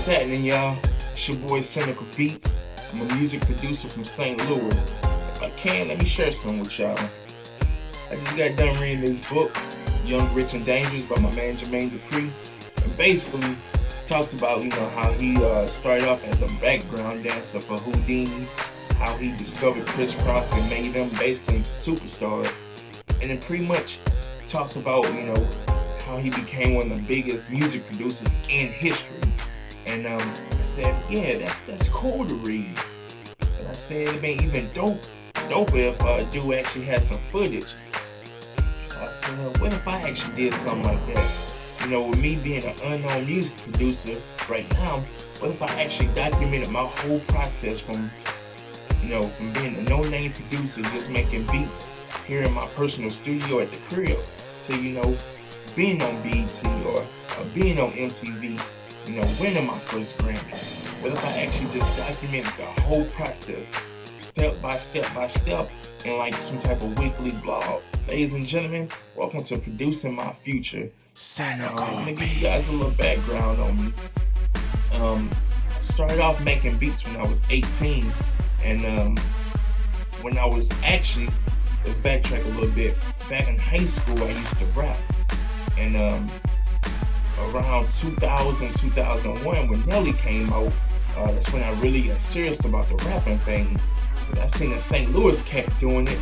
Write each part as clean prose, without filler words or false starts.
What's happening, y'all? It's your boy Cynical Beats. I'm a music producer from St. Louis. If I can, let me share some with y'all. I just got done reading this book, Young, Rich, and Dangerous by my man Jermaine Dupri. And basically talks about, how he started off as a background dancer for Houdini, how he discovered Kris Kross and made them basically into superstars. And it pretty much talks about, how he became one of the biggest music producers in history. And I said, yeah, that's cool to read. And I said, it ain't even dope if dude actually had some footage. So I said, well, what if I actually did something like that? With me being an unknown music producer right now, what if I actually documented my whole process from being a no-name producer, just making beats here in my personal studio at the crib, to, being on BET or being on MTV, winning my first Grammy. What if I actually just documented the whole process, step by step, in like some type of weekly blog? Ladies and gentlemen, welcome to Producing My Future. I'm gonna give you guys a little background on me. I started off making beats when I was 18, and when I was actually, let's backtrack a little bit. Back in high school, I used to rap, and around 2000, 2001, when Nelly came out, that's when I really got serious about the rapping thing. I seen a St. Louis cat doing it.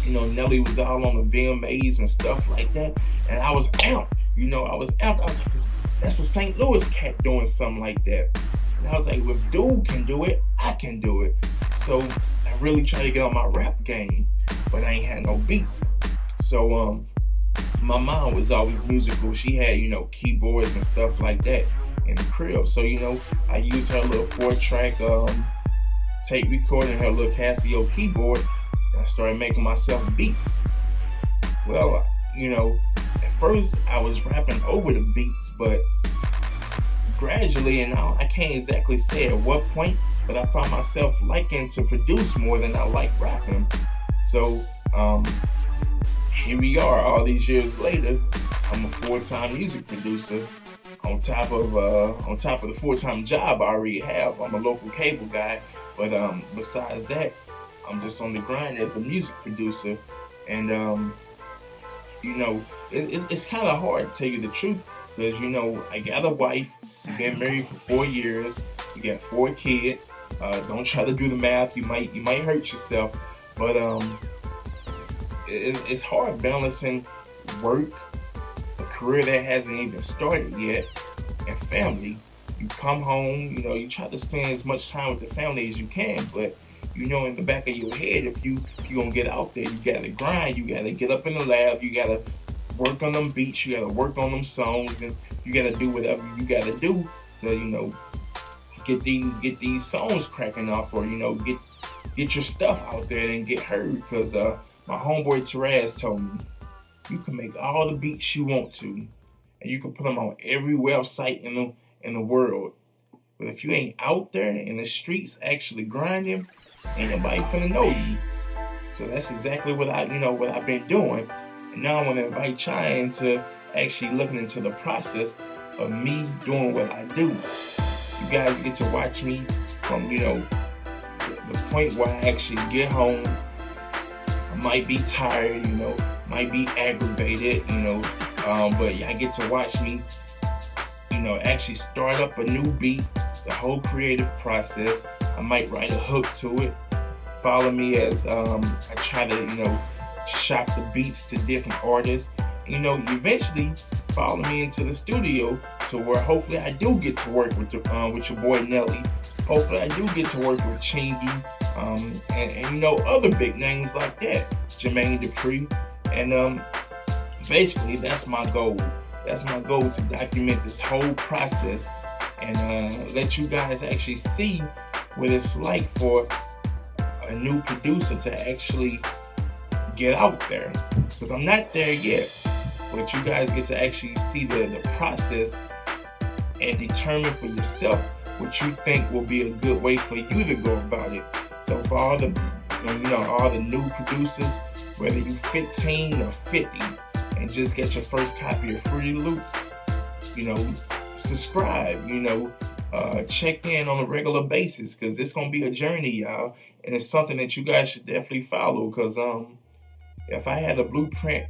Nelly was all on the VMAs and stuff like that, and I was amped. I was like, that's a St. Louis cat doing something like that. And I was like, if dude can do it, I can do it. So I really tried to get on my rap game, but I ain't had no beats. So my mom was always musical. She had, keyboards and stuff like that in the crib. So, I used her little 4-track tape recorder and her little Casio keyboard. And I started making myself beats. Well, at first I was rapping over the beats, but gradually, and I can't exactly say at what point, but I found myself liking to produce more than I like rapping. So, here we are, all these years later. I'm a full-time music producer. On top of the full-time job I already have, I'm a local cable guy. But besides that, I'm just on the grind as a music producer. And it's kind of hard to tell you the truth, because I got a wife. We've been married for 4 years. We got 4 kids. Don't try to do the math. You might hurt yourself. But it's hard balancing work, a career that hasn't even started yet, and family. You come home, you try to spend as much time with the family as you can, but in the back of your head, if you gonna get out there, you gotta grind, you gotta get up in the lab, you gotta work on them beats, you gotta work on them songs, and you gotta do whatever you gotta do to, get these songs cracking off, or get your stuff out there and get heard. Because my homeboy Terez told me, you can make all the beats you want to, and you can put them on every website in the world, but if you ain't out there in the streets actually grinding, ain't nobody finna know you. So that's exactly what I've been doing. And now I want to invite y'all into actually looking into the process of me doing what I do. You guys get to watch me from the point where I actually get home. I might be tired, might be aggravated, but y'all get to watch me, actually start up a new beat, the whole creative process. I might write a hook to it. Follow me as I try to, shop the beats to different artists. Eventually follow me into the studio to where hopefully I do get to work with your boy Nelly. Hopefully I do get to work with Chingy, and other big names like that, Jermaine Dupri. And basically that's my goal. That's my goal, to document this whole process and let you guys actually see what it's like for a new producer to actually get out there. Because I'm not there yet, but you guys get to actually see the process and determine for yourself what you think will be a good way for you to go about it. So for all the all the new producers, whether you 15 or 50, and just get your first copy of Fruity Loops, subscribe, check in on a regular basis, because it's gonna be a journey, y'all, and it's something that you guys should definitely follow. Because if I had a blueprint,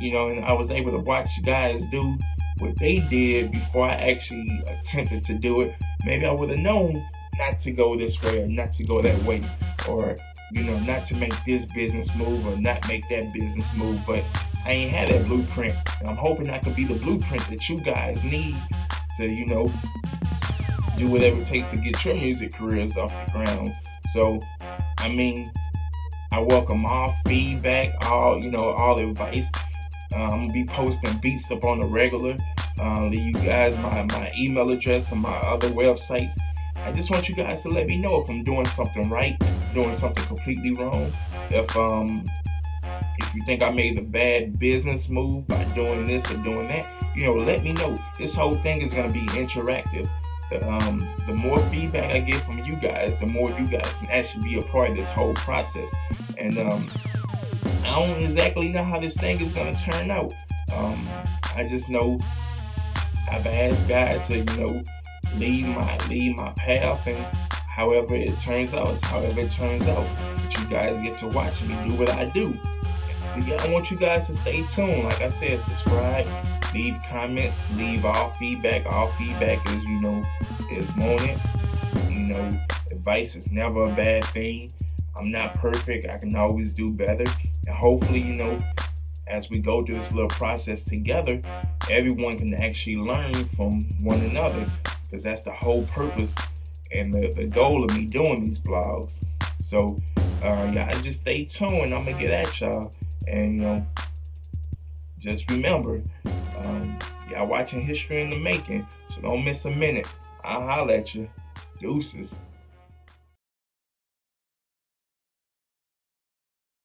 and I was able to watch guys do what they did before I actually attempted to do it, maybe I would have known not to go this way or not to go that way, or not to make this business move or not make that business move. But I ain't had that blueprint. And I'm hoping I can be the blueprint that you guys need to, do whatever it takes to get your music careers off the ground. So, I welcome all feedback, all advice. I'm gonna be posting beats up on the regular. Leave you guys my email address and my other websites. I just want you guys to let me know if I'm doing something right, doing something completely wrong. If you think I made a bad business move by doing this or doing that, let me know. This whole thing is gonna be interactive. The more feedback I get from you guys, the more you guys can actually be a part of this whole process. And I don't exactly know how this thing is gonna turn out. I just know I've asked God to, lead my path, and however it turns out is however it turns out. But you guys get to watch me do what I do. I want you guys to stay tuned. Like I said, subscribe, leave comments, leave all feedback. All feedback is wanted. Advice is never a bad thing. I'm not perfect. I can always do better. And hopefully, as we go through this little process together, everyone can actually learn from one another, because that's the whole purpose and the goal of me doing these blogs. So, y'all just stay tuned. I'm going to get at y'all. And, just remember, y'all watching history in the making, so don't miss a minute. I'll holler at you. Deuces.